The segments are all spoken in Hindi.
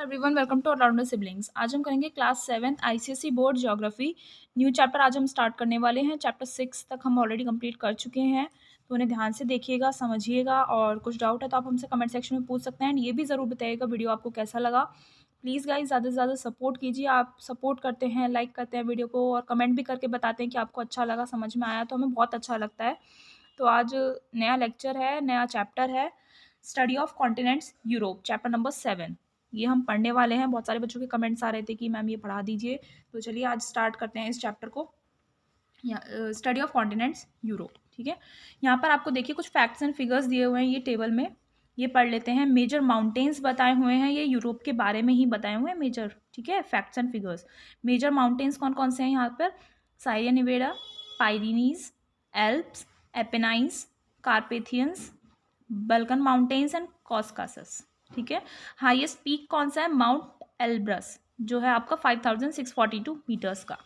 Everyone, welcome to allrounder siblings. आज हम करेंगे class 7th ICSE board geography. New chapter आज हम स्टार्ट करने वाले हैं। चैप्टर 6 तक हम ऑलरेडी कंप्लीट कर चुके हैं, तो उन्हें ध्यान से देखिएगा, समझिएगा, और कुछ डाउट है तो आप हमसे कमेंट सेक्शन में पूछ सकते हैं। एंड ये भी ज़रूर बताइएगा वीडियो आपको कैसा लगा। प्लीज़ गाइस, ज़्यादा से ज़्यादा सपोर्ट कीजिए। आप सपोर्ट करते हैं, लाइक करते हैं वीडियो को और कमेंट भी करके बताते हैं कि आपको अच्छा लगा, समझ में आया, तो हमें बहुत अच्छा लगता है। तो आज नया लेक्चर है, नया चैप्टर है, study of continents Europe, chapter number 7। ये हम पढ़ने वाले हैं। बहुत सारे बच्चों के कमेंट्स आ रहे थे कि मैम ये पढ़ा दीजिए, तो चलिए आज स्टार्ट करते हैं इस चैप्टर को। स्टडी ऑफ कॉन्टिनेंट्स यूरोप, ठीक है। यहाँ पर आपको देखिए कुछ फैक्ट्स एंड फिगर्स दिए हुए हैं ये टेबल में, ये पढ़ लेते हैं। मेजर माउंटेन्स बताए हुए हैं, ये यूरोप के बारे में ही बताए हुए हैं मेजर, ठीक है, facts and figures. Major mountains कौन कौन से हैं यहाँ पर? Sierra Nevada, Pyrenees, Alps, Apennines, Carpathians, Balkan mountains and Caucasus, ठीक है। हाईएस्ट पीक कौन सा है? माउंट एल्ब्रस, जो है आपका 5642 मीटर्स का।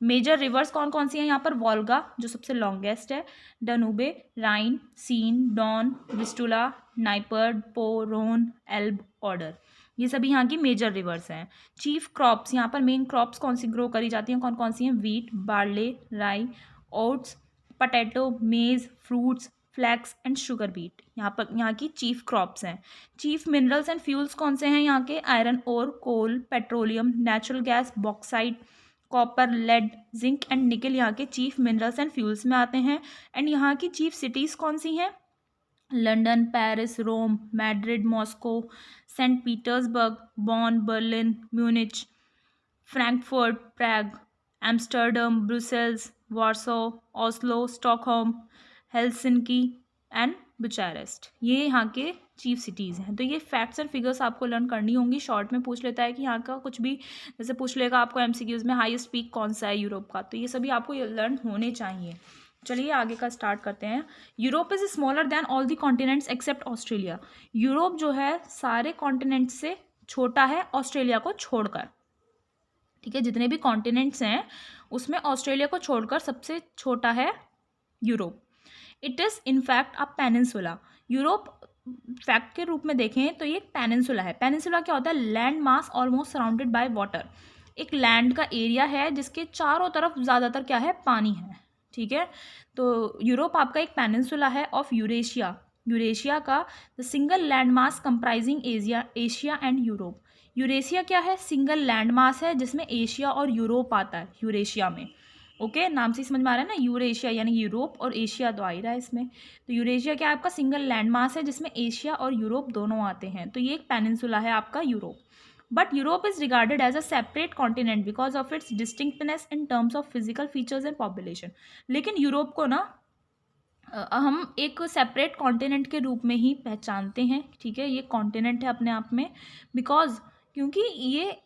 मेजर रिवर्स कौन कौन सी हैं यहाँ पर? वोल्गा, जो सबसे लॉन्गेस्ट है, डनूबे, राइन, सीन, डॉन, विस्टुला, नाइपर, पो, रोन, एल्ब, ऑर्डर, ये सभी यहाँ की मेजर रिवर्स हैं। चीफ क्रॉप्स, यहाँ पर मेन क्रॉप्स कौन सी ग्रो करी जाती हैं, कौन कौन सी हैं? Wheat, barley, rye, oats, potato, maize, fruits, flax and sugar beet, यहाँ की चीफ क्रॉप्स हैं। चीफ मिनरल्स एंड फ्यूल्स कौन से हैं यहाँ के? Iron ore, coal, petroleum, natural gas, bauxite, copper, lead, zinc and nickel यहाँ के चीफ मिनरल्स एंड फ्यूल्स में आते हैं। एंड यहाँ की चीफ सिटीज़ कौन सी हैं? London, Paris, Rome, Madrid, Moscow, Saint Petersburg, Bonn, Berlin, Munich, Frankfurt, Prague, Amsterdam, Brussels, Warsaw, Oslo, Stockholm, Helsinki and Bucharest, ये यहाँ के चीफ सिटीज़ हैं। तो ये फैक्ट्स एंड फिगर्स आपको लर्न करनी होंगी। शॉर्ट में पूछ लेता है कि यहाँ का कुछ भी, जैसे पूछ लेगा आपको एमसीक्यूज में हाईएस्ट पीक कौन सा है यूरोप का, तो ये सभी आपको लर्न होने चाहिए। चलिए आगे का स्टार्ट करते हैं। Europe is smaller than all the continents except Australia. Europe जो है सारे कॉन्टिनेंट से छोटा है ऑस्ट्रेलिया को छोड़कर, ठीक है। जितने भी कॉन्टिनेंट्स हैं उसमें ऑस्ट्रेलिया को छोड़कर सबसे छोटा है Europe. It is in fact a peninsula. Europe fact के रूप में देखें तो ये एक पेनिनसुला है। पेनिनसुला क्या होता है? Land mass almost surrounded by water, एक लैंड का एरिया है जिसके चारों तरफ ज़्यादातर क्या है? पानी है, ठीक है। तो यूरोप आपका एक पेनिनसुला है ऑफ यूरेशिया, यूरेशिया का the single land mass comprising Asia and Europe. Eurasia क्या है? सिंगल लैंड मास है जिसमें एशिया और यूरोप आता है यूरेशिया में। ओके, नाम से समझ में आ रहा है ना, यूरेशिया यानी यूरोप और एशिया तो आ ही रहा है इसमें। तो यूरेशिया क्या है? आपका सिंगल लैंड मास है जिसमें एशिया और यूरोप दोनों आते हैं, तो ये एक पेनिनसुला है आपका Europe. But Europe is regarded as a separate continent because of its distinctness in terms of physical features and population. लेकिन यूरोप को ना हम एक सेपरेट कॉन्टिनेंट के रूप में ही पहचानते हैं, ठीक है। ये कॉन्टिनेंट है अपने आप में, बिकॉज क्योंकि ये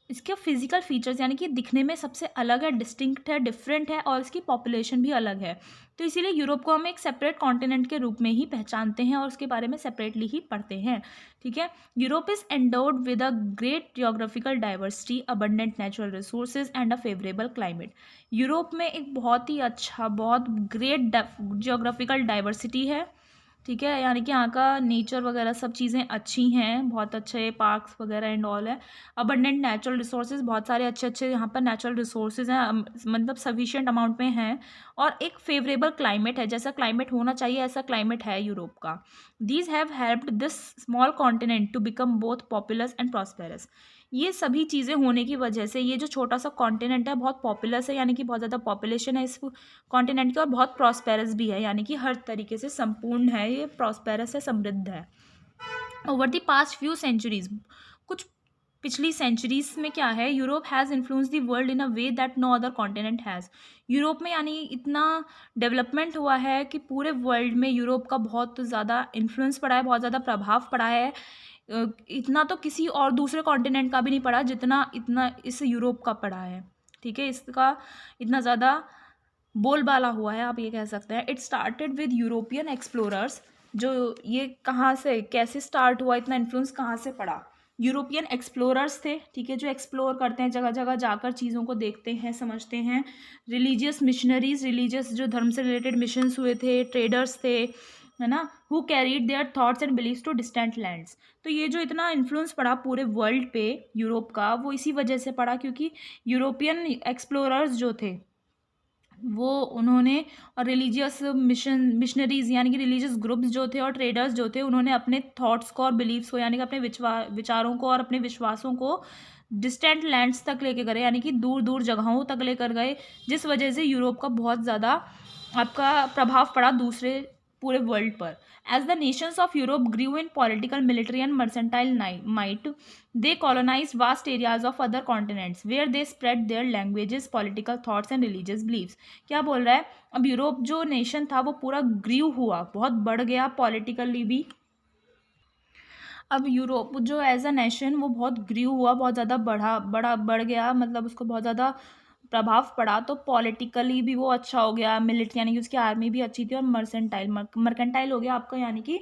इसके फिजिकल फीचर्स यानी कि दिखने में सबसे अलग है, डिस्टिंक्ट है, डिफरेंट है, और इसकी पॉपुलेशन भी अलग है। तो इसीलिए यूरोप को हम एक सेपरेट कॉन्टिनेंट के रूप में ही पहचानते हैं और उसके बारे में सेपरेटली ही पढ़ते हैं, ठीक है। Europe is endowed with a great geographical diversity, abundant natural resources and a favourable climate. Europe में एक बहुत ही अच्छा, बहुत ग्रेट जियोग्राफिकल डाइवर्सिटी है, ठीक है। यानी कि यहाँ का नेचर वगैरह सब चीज़ें अच्छी हैं, बहुत अच्छे पार्क्स वगैरह एंड ऑल है। अबंडेंट नेचुरल रिसोर्सेज, बहुत सारे अच्छे अच्छे यहाँ पर नेचुरल रिसोर्सेज हैं, मतलब सफिशिएंट अमाउंट में हैं। और एक फेवरेबल क्लाइमेट है, जैसा क्लाइमेट होना चाहिए ऐसा क्लाइमेट है यूरोप का। These have helped this small continent to become both populous and prosperous. ये सभी चीज़ें होने की वजह से ये जो छोटा सा कॉन्टिनेंट है बहुत पॉपुलस है, यानी कि बहुत ज़्यादा पॉपुलेशन है इस कॉन्टिनेंट की, और बहुत प्रॉस्पेरस भी है, यानी कि हर तरीके से संपूर्ण है, ये प्रॉस्पेरस है, समृद्ध है। Over the past few centuries, कुछ पिछली सेंचुरीज में क्या है, Europe has influence the world in a way that no other continent has. Europe में यानी इतना डेवलपमेंट हुआ है कि पूरे वर्ल्ड में यूरोप का बहुत ज़्यादा इन्फ्लुएंस पड़ा है, बहुत ज़्यादा प्रभाव पड़ा है। इतना तो किसी और दूसरे कॉन्टिनेंट का भी नहीं पड़ा जितना इतना इस यूरोप का पड़ा है, ठीक है। इसका इतना ज़्यादा बोलबाला हुआ है, आप ये कह सकते हैं। It started with European explorers, जो ये कहाँ से कैसे स्टार्ट हुआ, इतना इन्फ्लुएंस कहाँ से पड़ा? यूरोपियन एक्सप्लोरर्स थे, ठीक है, जो एक्सप्लोर करते हैं, जगह जगह जाकर चीज़ों को देखते हैं, समझते हैं। रिलीजियस मिशनरीज, रिलीजियस जो धर्म से रिलेटेड मिशंस हुए थे, ट्रेडर्स थे, है ना, who carried their thoughts and beliefs to distant lands. तो ये जो इतना इन्फ्लुएंस पड़ा पूरे वर्ल्ड पे यूरोप का, वो इसी वजह से पड़ा क्योंकि यूरोपियन एक्सप्लोरर्स जो थे वो उन्होंने, और रिलीजियस मिशनरीज यानी कि रिलीजियस ग्रुप्स जो थे और ट्रेडर्स जो थे, उन्होंने अपने थॉट्स को और बिलीव्स को यानी कि अपने विचारों को और अपने विश्वासों को डिस्टेंट लैंड्स तक लेके गए, यानी कि दूर दूर जगहों तक लेकर गए, जिस वजह से यूरोप का बहुत ज़्यादा आपका प्रभाव पड़ा दूसरे पूरे वर्ल्ड पर। As the nations of Europe grew in political, military and mercantile might, they colonized vast areas of other continents where they spread their languages, political thoughts and religious beliefs। क्या बोल रहा है, अब यूरोप जो नेशन था वो पूरा ग्रीव हुआ, बहुत बढ़ गया पॉलिटिकली भी। अब यूरोप जो एज अ नेशन वो बहुत ग्रीव हुआ, बहुत ज़्यादा बढ़ गया, मतलब उसको बहुत ज़्यादा प्रभाव पड़ा। तो पॉलिटिकली भी वो अच्छा हो गया, मिलिट्री यानी कि उसकी आर्मी भी अच्छी थी, और मर्केंटाइल हो गया आपका, यानी कि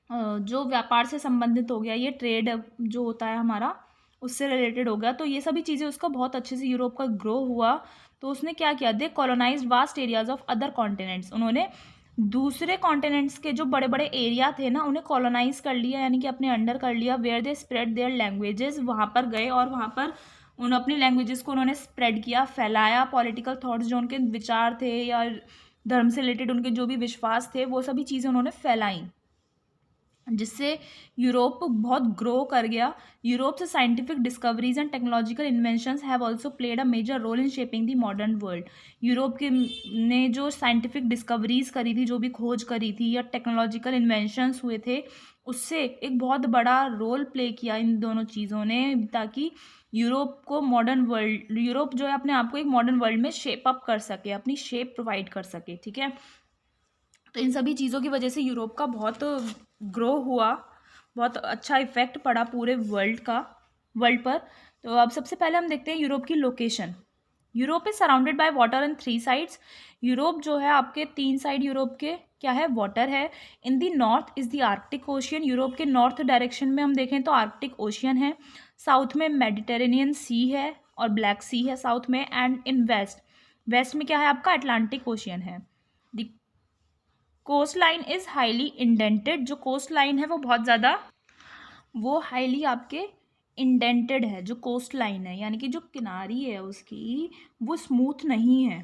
जो व्यापार से संबंधित हो गया, ये ट्रेड जो होता है हमारा उससे रिलेटेड हो गया। तो ये सभी चीज़ें उसका बहुत अच्छे से यूरोप का ग्रो हुआ। तो उसने क्या किया, they colonised vast areas of other continents, उन्होंने दूसरे कॉन्टिनेंट्स के जो बड़े बड़े एरिया थे ना उन्हें कॉलोनाइज कर लिया, यानी कि अपने अंडर कर लिया। Where they spread their languages, वहाँ पर गए और वहाँ पर उन अपनी लैंग्वेजेस को उन्होंने स्प्रेड किया, फैलाया। पॉलिटिकल थॉट्स जो उनके विचार थे या धर्म से रिलेटेड उनके जो भी विश्वास थे वो सभी चीज़ें उन्होंने फैलाई, जिससे यूरोप बहुत ग्रो कर गया। यूरोप से scientific discoveries and technological inventions have also played a major role in shaping the modern world. Europe के ने जो साइंटिफिक डिस्कवरीज करी थी, जो भी खोज करी थी या टेक्नोलॉजिकल इन्वेंशंस हुए थे, उससे एक बहुत बड़ा रोल प्ले किया इन दोनों चीज़ों ने, ताकि यूरोप को मॉडर्न वर्ल्ड, यूरोप जो है अपने आप को एक मॉडर्न वर्ल्ड में शेप अप कर सके, अपनी शेप प्रोवाइड कर सके। ठीक है, तो इन सभी चीज़ों की वजह से यूरोप का बहुत ग्रो हुआ, बहुत अच्छा इफेक्ट पड़ा पूरे वर्ल्ड पर। तो अब सबसे पहले हम देखते हैं यूरोप की location. Europe is surrounded by water in 3 sides. Europe जो है आपके 3 साइड यूरोप के क्या है, वाटर है। In the north is the Arctic Ocean, Europe के नॉर्थ डायरेक्शन में हम देखें तो आर्कटिक ओशियन है। साउथ में मेडिटेरेनियन सी है और ब्लैक सी है साउथ में। एंड इन वेस्ट में क्या है आपका, अटलांटिक ओशियन है। Coast line is highly indented, जो कोस्ट लाइन है वो बहुत ज़्यादा, वो हाईली आपके इंडेंटेड है। जो कोस्ट लाइन है यानी कि जो किनारी है उसकी वो स्मूथ नहीं है।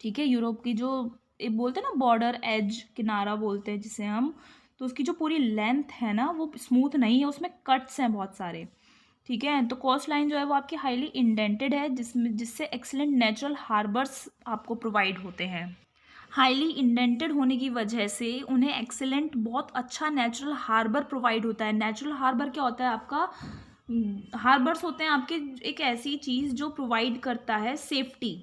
ठीक है, यूरोप की जो एक बोलते हैं ना बॉर्डर एज, किनारा बोलते हैं जिसे हम, तो उसकी जो पूरी लेंथ है ना वो स्मूथ नहीं है, उसमें कट्स हैं बहुत सारे। ठीक है, तो कोस्ट लाइन जो है वो आपकी हाईली इंडेंटेड है, जिससे एक्सीलेंट नेचुरल हार्बर्स आपको प्रोवाइड होते हैं। हाईली इंडेंटेड होने की वजह से उन्हें एक्सेलेंट, बहुत अच्छा नेचुरल हार्बर प्रोवाइड होता है। नेचुरल हार्बर क्या होता है आपका, हार्बर्स होते हैं आपके एक ऐसी चीज़ जो प्रोवाइड करता है सेफ्टी।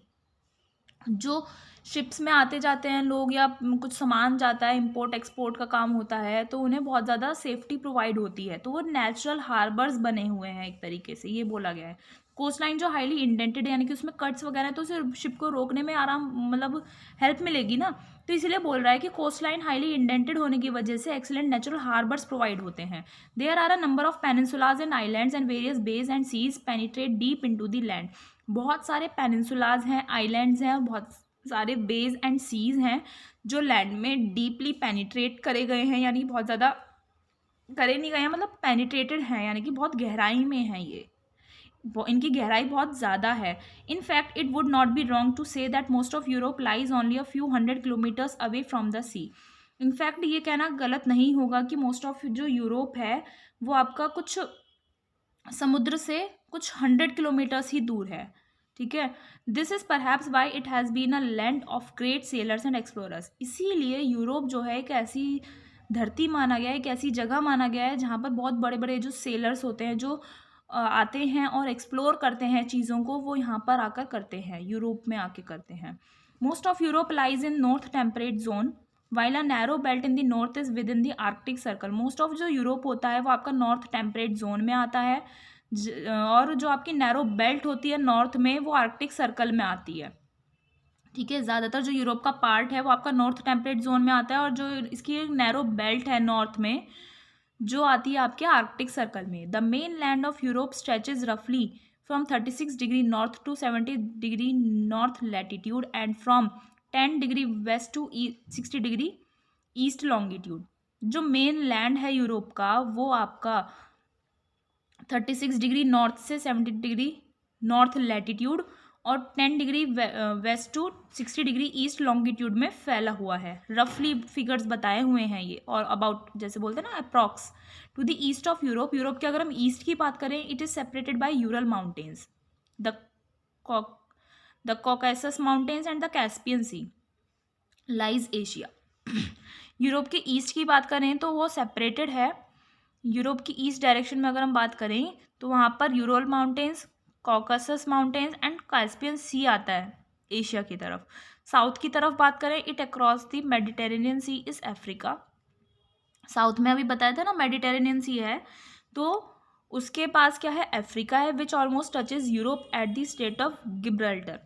जो शिप्स में आते जाते हैं लोग या कुछ सामान जाता है, इंपोर्ट एक्सपोर्ट का काम होता है, तो उन्हें बहुत ज़्यादा सेफ्टी प्रोवाइड होती है। तो वो नेचुरल हार्बर्स बने हुए हैं एक तरीके से, ये बोला गया है। कोस्ट लाइन जो हाईली इंडेंटेड है यानी कि उसमें कट्स वगैरह है, तो उसे शिप को रोकने में आराम, मतलब हेल्प मिलेगी ना, तो इसलिए बोल रहा है कि कोस्ट लाइन हाईली इंडेंटेड होने की वजह से एक्सीलेंट नेचुरल हार्बर्स प्रोवाइड होते हैं। There are a number of peninsulas and islands and various bays and seas penetrate deep into the land. बहुत सारे पेनिनसुलाज हैं, आइलैंड्स हैं, बहुत सारे बेज एंड सीज हैं जो लैंड में डीपली पेनिट्रेट करे गए हैं, यानी बहुत ज़्यादा करे नहीं गए हैं, मतलब पेनिट्रेटेड हैं, यानी कि बहुत गहराई में हैं ये, इनकी गहराई बहुत ज़्यादा है। In fact it would not be wrong to say that most of Europe lies only a few 100 kilometres away from the sea. In fact ये कहना गलत नहीं होगा कि मोस्ट ऑफ जो यूरोप है वो आपका कुछ समुद्र से कुछ 100 किलोमीटर्स ही दूर है। ठीक है, this is perhaps why it has been a land of great sailors and explorers. इसीलिए यूरोप जो है एक ऐसी धरती माना गया है, एक ऐसी जगह माना गया है जहाँ पर बहुत बड़े बड़े जो सेलर्स होते हैं, जो आते हैं और एक्सप्लोर करते हैं चीज़ों को, वो यहाँ पर आकर करते हैं, यूरोप में आके करते हैं। Most of Europe lies in north temperate zone while a narrow belt in the north is with in the Arctic circle. Most of जो यूरोप होता है वो आपका नॉर्थ टेम्परेट जोन में आता है, और जो आपकी नैरो बेल्ट होती है नॉर्थ में वो आर्कटिक सर्कल में आती है। ठीक है, ज़्यादातर जो यूरोप का पार्ट है वो आपका नॉर्थ टेम्परेट जोन में आता है, और जो इसकी नैरो बेल्ट है नॉर्थ में जो आती है आपके आर्कटिक सर्कल में। The mainland of Europe stretches रफली from 36 degree north to 70 degree north latitude and from 10 degree west to 60 degree east longitude. जो मेन लैंड है यूरोप का वो आपका 36 डिग्री नॉर्थ से 70 डिग्री नॉर्थ लैटिट्यूड और 10 degree west to 60 degree east longitude में फैला हुआ है। रफली फिगर्स बताए हुए हैं ये, और अबाउट जैसे बोलते हैं ना approx. To the east of Europe, Europe की अगर हम ईस्ट की बात करें, it is separated by Ural mountains, the Caucasus mountains and the Caspian sea lies Asia. Europe के ईस्ट की बात करें तो वो सेपरेटेड है। यूरोप की ईस्ट डायरेक्शन में अगर हम बात करें तो वहाँ पर Ural Mountains, Caucasus Mountains and Caspian Sea आता है एशिया की तरफ। साउथ की तरफ बात करें, it across the Mediterranean sea is Africa. South में अभी बताया था ना मेडिटेरेनियन सी है, तो उसके पास क्या है, अफ्रीका है, विच almost touches Europe at the state of Gibraltar,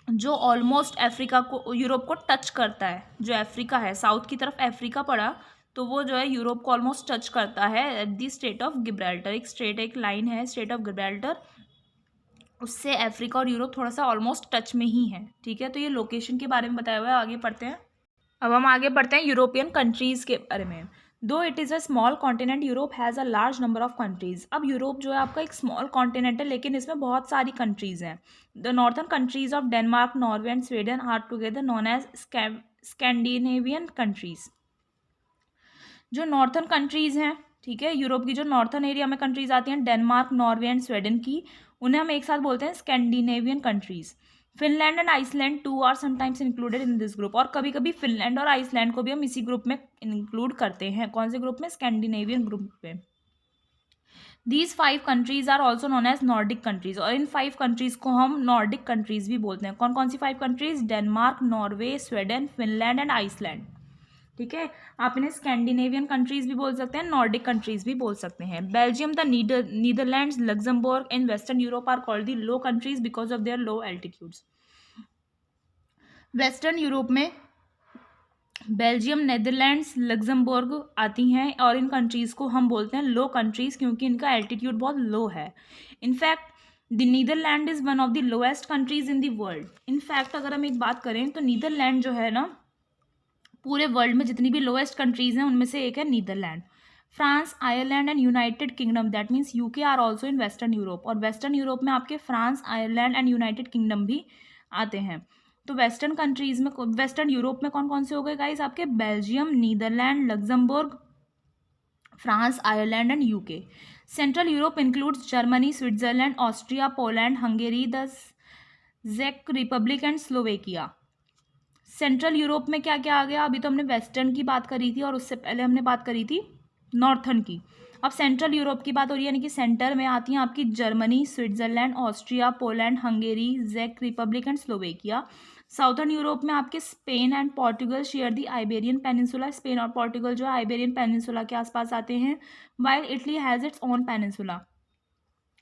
जो ऑलमोस्ट अफ्रीका को, यूरोप को टच करता है। जो अफ्रीका है, साउथ की तरफ अफ्रीका पड़ा, तो वो जो है यूरोप को ऑलमोस्ट टच करता है at the state of Gibraltar. एक लाइन है स्टेट ऑफ गिब्राल्टर, उससे अफ्रीका और यूरोप थोड़ा सा ऑलमोस्ट टच में ही है। ठीक है, तो ये लोकेशन के बारे में बताया हुआ है। आगे पढ़ते हैं। अब हम आगे बढ़ते हैं यूरोपियन कंट्रीज़ के बारे में। दो it is a small continent, Europe has a large number of countries. अब यूरोप जो है आपका एक स्मॉल कॉन्टिनेंट है, लेकिन इसमें बहुत सारी कंट्रीज़ हैं। The northern countries of Denmark, Norway and Sweden are together known as Scandinavian countries. जो नॉर्थन कंट्रीज़ हैं, ठीक है, यूरोप की जो नॉर्थन एरिया में कंट्रीज़ आती हैं, डेनमार्क, नॉर्वे एंड स्वीडन की, उन्हें हम एक साथ बोलते हैं Scandinavian countries. Finland and Iceland too are sometimes included in this group. और कभी कभी फिनलैंड और आइसलैंड को भी हम इसी ग्रुप में इंक्लूड करते हैं। कौन से ग्रुप में? स्कैंडिनेवियन ग्रुप में। These 5 countries are also known as Nordic countries, और इन 5 कंट्रीज को हम नॉर्डिक कंट्रीज भी बोलते हैं। कौन कौन सी 5 countries? Denmark, Norway, Sweden, Finland and Iceland. ठीक है, आप इन्हें स्कैंडिनेवियन कंट्रीज भी बोल सकते हैं, नॉर्डिक कंट्रीज भी बोल सकते हैं। Belgium, the Netherlands, Luxembourg in western Europe are called the low countries because of their low altitudes. Western Europe में बेल्जियम, नेदरलैंड्स, लग्जमबर्ग आती हैं, और इन कंट्रीज़ को हम बोलते हैं लो कंट्रीज़, क्योंकि इनका एल्टीट्यूड बहुत लो है। In fact the Netherland is one of the lowest countries in the world. In fact अगर हम एक बात करें तो नीदरलैंड जो है ना, पूरे वर्ल्ड में जितनी भी लोएस्ट कंट्रीज़ हैं उनमें से एक है Netherland. France, Ireland and United Kingdom, that means UK, are also in western Europe. और वेस्टर्न यूरोप में आपके France, Ireland and United Kingdom भी आते हैं। तो वेस्टर्न कंट्रीज़ में, वेस्टर्न यूरोप में कौन कौन से हो गए गाइस आपके? Belgium, Netherland, Luxembourg, France, Ireland and UK. Central Europe includes Germany, Switzerland, Austria, Poland, Hungary, the चेक Republic and Slovakia. Central Europe में क्या क्या आ गया? अभी तो हमने वेस्टर्न की बात करी थी और उससे पहले हमने बात करी थी नॉर्थन की। अब सेंट्रल यूरोप की बात हो रही है, यानी कि सेंटर में आती हैं आपकी Germany, Switzerland, Austria, Poland, Hungary, चेक Republic and Slovakia. Southern Europe में आपके Spain and Portugal share the Iberian peninsula. Spain और पोर्टुगल जो है आइबेरियन पेनिनसुला के आसपास आते हैं, while Italy has its own peninsula.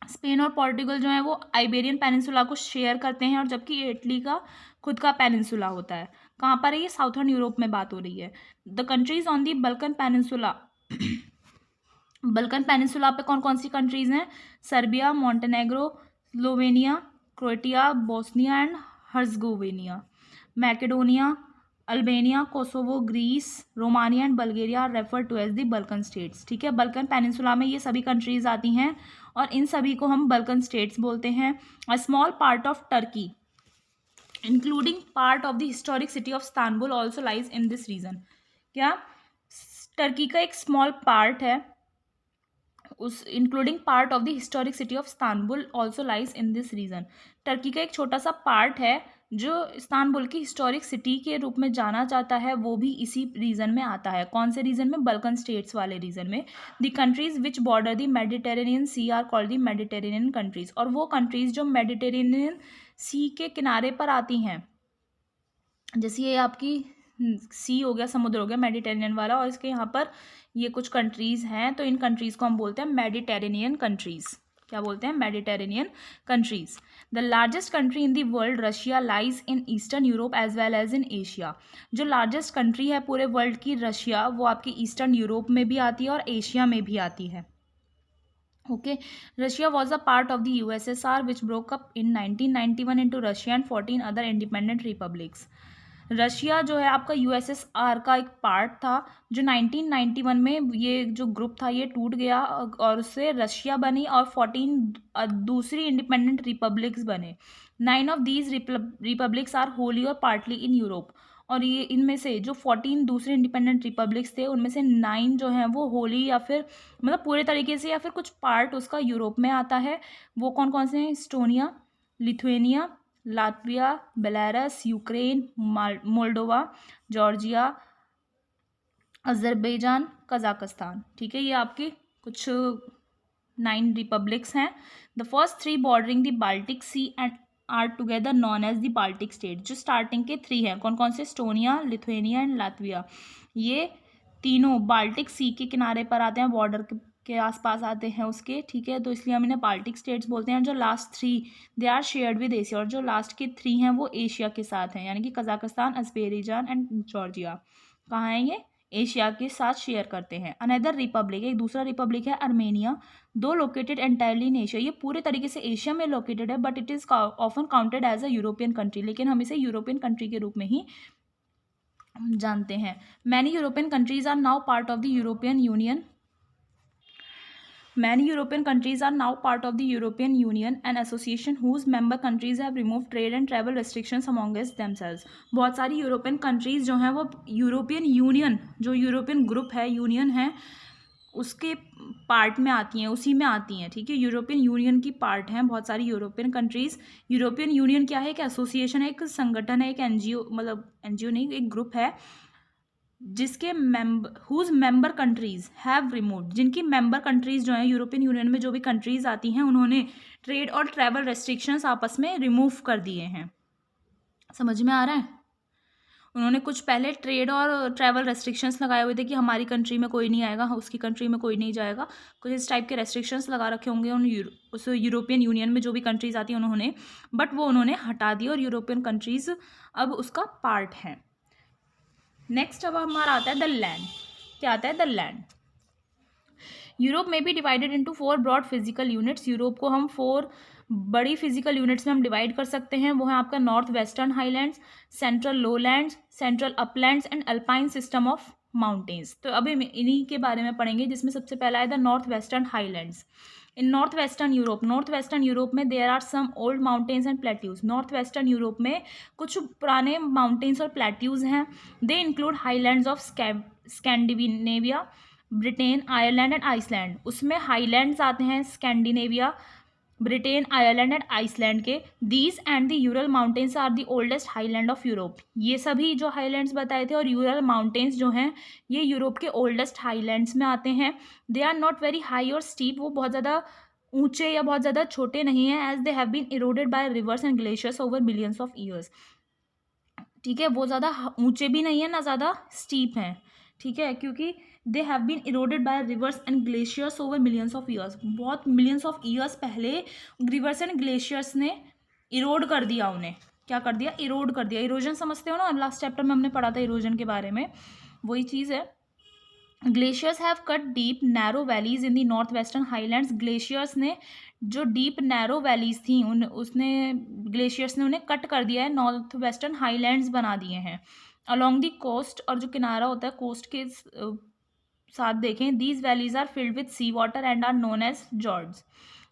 Spain और पोर्टुगल जो है वो आइबेरियन पेनिनसुला को शेयर करते हैं, और जबकि इटली का खुद का पेनिनसुला होता है। कहाँ पर है ये? साउथर्न यूरोप में बात हो रही है। The countries on the Balkan Peninsula, Balkan Peninsula पे कौन कौन सी कंट्रीज हैं? Serbia, Montenegro, Slovenia, Croatia, Bosnia and Herzegovina, Macedonia, Albania, Kosovo, Greece, Romania and Bulgaria are refer to as the Balkan States. ठीक है, बल्कन पेनिनसुला में ये सभी कंट्रीज आती हैं, और इन सभी को हम बल्कन स्टेट्स बोलते हैं। A small part of Turkey including part of the historic city of Istanbul also lies in this region. क्या? टर्की का एक स्मॉल पार्ट है, उस including part of the historic city of Istanbul also lies in this region. Turkey का एक छोटा सा पार्ट है जो इस्तांबुल की हिस्टोरिक सिटी के रूप में जाना जाता है, वो भी इसी रीजन में आता है। कौन से रीजन में? बल्कन स्टेट्स वाले रीजन में। The countries which border the Mediterranean sea are called the Mediterranean countries. और वो कंट्रीज जो मेडिटेरेनियन सी के किनारे पर आती हैं, जैसे ये आपकी सी हो गया, समुद्र हो गया मेडिटेरेनियन वाला, और इसके यहाँ पर ये कुछ कंट्रीज़ हैं, तो इन कंट्रीज़ को हम बोलते हैं मेडिटेरेनियन कंट्रीज़। क्या बोलते हैं? Mediterranean countries. The largest country in the world, Russia, lies in eastern Europe as well as in Asia. जो लार्जेस्ट कंट्री है पूरे वर्ल्ड की, रशिया, वो आपकी ईस्टर्न यूरोप में भी आती है और एशिया में भी आती है। Okay, Russia was a part of the USSR, which broke up in 1991 into Russia and 14 other independent republics. Russia जो है आपका यूएसएसआर का एक पार्ट था, जो 1991 में ये जो ग्रुप था ये टूट गया और उससे रशिया बनी और 14 दूसरी इंडिपेंडेंट रिपब्लिक्स बने. 9 of these republics are wholly और पार्टली इन यूरोप. और ये इनमें से जो 14 दूसरे इंडिपेंडेंट रिपब्लिक्स थे उनमें से 9 जो हैं वो होली या फिर मतलब पूरे तरीके से या फिर कुछ पार्ट उसका यूरोप में आता है. वो कौन कौन से हैं? Estonia, Lithuania, Latvia, Belarus, Ukraine, Moldova, Georgia, Azerbaijan, Kazakhstan. ठीक है, ये आपके कुछ 9 रिपब्लिक्स हैं. The first 3 bordering the Baltic sea and are together known as the Baltic state. जो स्टार्टिंग के 3 हैं कौन कौन से? Estonia, Lithuania and Latvia. ये तीनों बाल्टिक सी के किनारे पर आते हैं, बॉर्डर के आसपास आते हैं उसके. ठीक है, तो इसलिए हम इन्हें बाल्टिक स्टेट्स बोलते हैं. जो last 3 they are shared with Asia, और जो लास्ट के 3 हैं वो एशिया के साथ हैं, यानी कि कजाकिस्तान, अजरबैजान एंड जॉर्जिया. कहाँ हैं ये? एशिया के साथ शेयर करते हैं. अनदर रिपब्लिक, एक दूसरा रिपब्लिक है अर्मेनिया, दो लोकेटेड एंटायरली इन एशिया. ये पूरे तरीके से एशिया में लोकेटेड है, but it is often counted as a European country, लेकिन हम इसे यूरोपियन कंट्री के रूप में ही जानते हैं. Many European countries are now part of the European Union. Many European countries are now part of the European Union, an association whose member countries have removed trade and travel restrictions amongst themselves. बहुत सारी यूरोपियन कंट्रीज़ जो हैं वो यूरोपियन यूनियन, जो यूरोपियन ग्रुप है, यूनियन है, उसके पार्ट में आती हैं, उसी में आती हैं. ठीक है, यूरोपियन यूनियन की पार्ट हैं बहुत सारी यूरोपियन कंट्रीज़. यूरोपियन यूनियन क्या है? एक एसोसिएशन है, एक संगठन है, एक एनजीओ, मतलब एनजीओ नहीं, एक ग्रुप है जिसके whose member countries have removed, जिनकी मेंबर कंट्रीज जो हैं यूरोपियन यूनियन में, जो भी कंट्रीज आती हैं, उन्होंने ट्रेड और ट्रैवल रेस्ट्रिक्शंस आपस में रिमूव कर दिए हैं. समझ में आ रहा है? उन्होंने कुछ पहले ट्रेड और ट्रैवल रेस्ट्रिक्शंस लगाए हुए थे कि हमारी कंट्री में कोई नहीं आएगा, उसकी कंट्री में कोई नहीं जाएगा. कुछ इस टाइप के रेस्ट्रिक्शंस लगा रखे होंगे उस यूरोपियन यूनियन में जो भी कंट्रीज आती हैं उन्होंने, बट वो उन्होंने हटा दिया और यूरोपियन कंट्रीज अब उसका पार्ट हैं. नेक्स्ट अब हमारा आता है द लैंड. क्या आता है? The land. यूरोप में भी divided into 4 broad physical units. Europe को हम 4 बड़ी फिजिकल यूनिट्स में हम डिवाइड कर सकते हैं. वो है आपका north western highlands, central lowlands, central uplands and Alpine system of mountains. तो अभी इन्हीं के बारे में पढ़ेंगे, जिसमें सबसे पहला है the north western highlands. In north western Europe में there are some old mountains and plateaus. North western Europe में कुछ पुराने माउंटेन्स और प्लेट्यूज हैं. They include highlands of Scandinavia, Britain, Ireland and Iceland. उसमें हाईलैंड्स आते हैं Scandinavia, Britain, Ireland and Iceland के. These and the Ural Mountains are the oldest highland of Europe. ये सभी जो हाईलैंड्स बताए थे और यूरल माउंटेन्स जो हैं ये यूरोप के ओल्डेस्ट हाईलैंड्स में आते हैं. They are not very high और स्टीप. वो बहुत ज़्यादा ऊंचे या बहुत ज़्यादा छोटे नहीं हैं, as they have been eroded by rivers and glaciers over millions of years. ठीक है, वो ज़्यादा ऊंचे भी नहीं है ना ज़्यादा स्टीप हैं. ठीक है, क्योंकि they have been eroded by rivers and glaciers over millions of years. बहुत मिलियंस ऑफ ईयर्स पहले रिवर्स एंड ग्लेशियर्स ने इरोड कर दिया उन्हें. क्या कर दिया? इरोड कर दिया. इरोजन समझते हो ना, लास्ट चैप्टर में हमने पढ़ा था इरोजन के बारे में, वही चीज़ है. Glaciers have cut deep narrow valleys in the north western highlands. Glaciers ने जो डीप नैरो वैलीज थी ग्लेशियर्स ने उन्हें कट कर दिया है, नॉर्थ वेस्टर्न हाईलैंड्स बना दिए हैं अलॉन्ग दी कोस्ट. और जो किनारा होता है कोस्ट के साथ देखें, these valleys are filled with sea water and are known as fjords.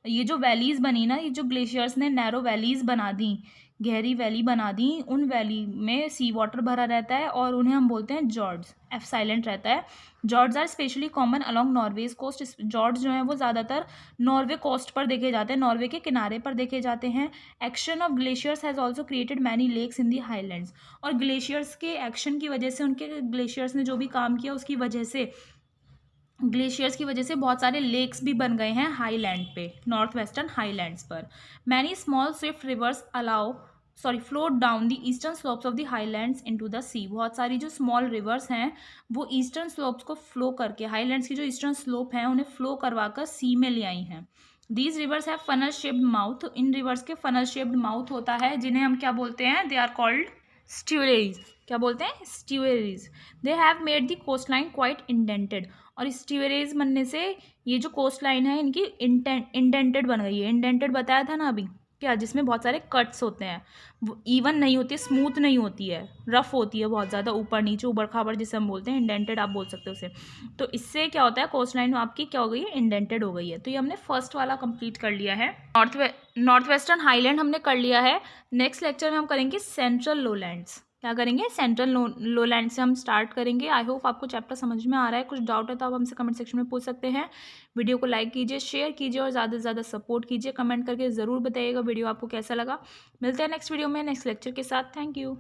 ये जो वैलीज बनी ना, ये जो ग्लेशियर्स ने नैरो वैलीज बना दी, गहरी वैली बना दी, उन वैली में सी वाटर भरा रहता है और उन्हें हम बोलते हैं जॉर्ड्स. एफ साइलेंट रहता है. Fjords are specially common along Norway's coast. Fjords जो हैं वो ज़्यादातर नॉर्वे कोस्ट पर देखे जाते हैं, नॉर्वे के किनारे पर देखे जाते हैं. Action of glaciers has also created many lakes in the highlands. और ग्लेशियर्स के एक्शन की वजह से, उनके ग्लेशियर्स ने जो भी काम किया उसकी वजह से, ग्लेशियर्स की वजह से बहुत सारे लेक्स भी बन गए हैं हाईलैंड पे, नॉर्थ वेस्टर्न हाईलैंड्स पर. Many small swift rivers float down the eastern slopes of the highlands into the sea. बहुत सारी जो स्मॉल रिवर्स हैं वो ईस्टर्न स्लोप्स को फ्लो करके, हाईलैंड्स की जो ईस्टर्न स्लोप हैं उन्हें फ्लो करवाकर सी में ले आई हैं. These rivers have funnel shaped mouth. इन रिवर्स के फनल शेप्ड माउथ होता है, जिन्हें हम क्या बोलते हैं? They are called estuaries. क्या बोलते हैं? Estuaries. They have made the coastline quite indented. और स्टीवरेज बनने से ये जो कोस्ट लाइन है इनकी इंडेंटेड बन गई है। इंडेंटेड बताया था ना अभी क्या, जिसमें बहुत सारे कट्स होते हैं, वो इवन नहीं होती, स्मूथ नहीं होती है, रफ होती है बहुत ज़्यादा, ऊपर नीचे उबड़ खाबड़ जिसे हम बोलते हैं, इंडेंटेड आप बोल सकते हो उसे। तो इससे क्या होता है, कोस्ट लाइन आपकी क्या हो गई है, इंडेंटेड हो गई है। तो ये हमने फर्स्ट वाला कंप्लीट कर लिया है। नॉर्थ वेस्टर्न हाईलैंड हमने कर लिया है। नेक्स्ट लेक्चर में हम करेंगे सेंट्रल लोलैंड्स। क्या करेंगे, सेंट्रल लोलैंड से हम स्टार्ट करेंगे। आई होप आपको चैप्टर समझ में आ रहा है। कुछ डाउट है तो आप हमसे कमेंट सेक्शन में पूछ सकते हैं। वीडियो को लाइक कीजिए, शेयर कीजिए और ज़्यादा से ज़्यादा सपोर्ट कीजिए। कमेंट करके ज़रूर बताइएगा वीडियो आपको कैसा लगा। मिलते हैं नेक्स्ट वीडियो में नेक्स्ट लेक्चर के साथ। Thank you.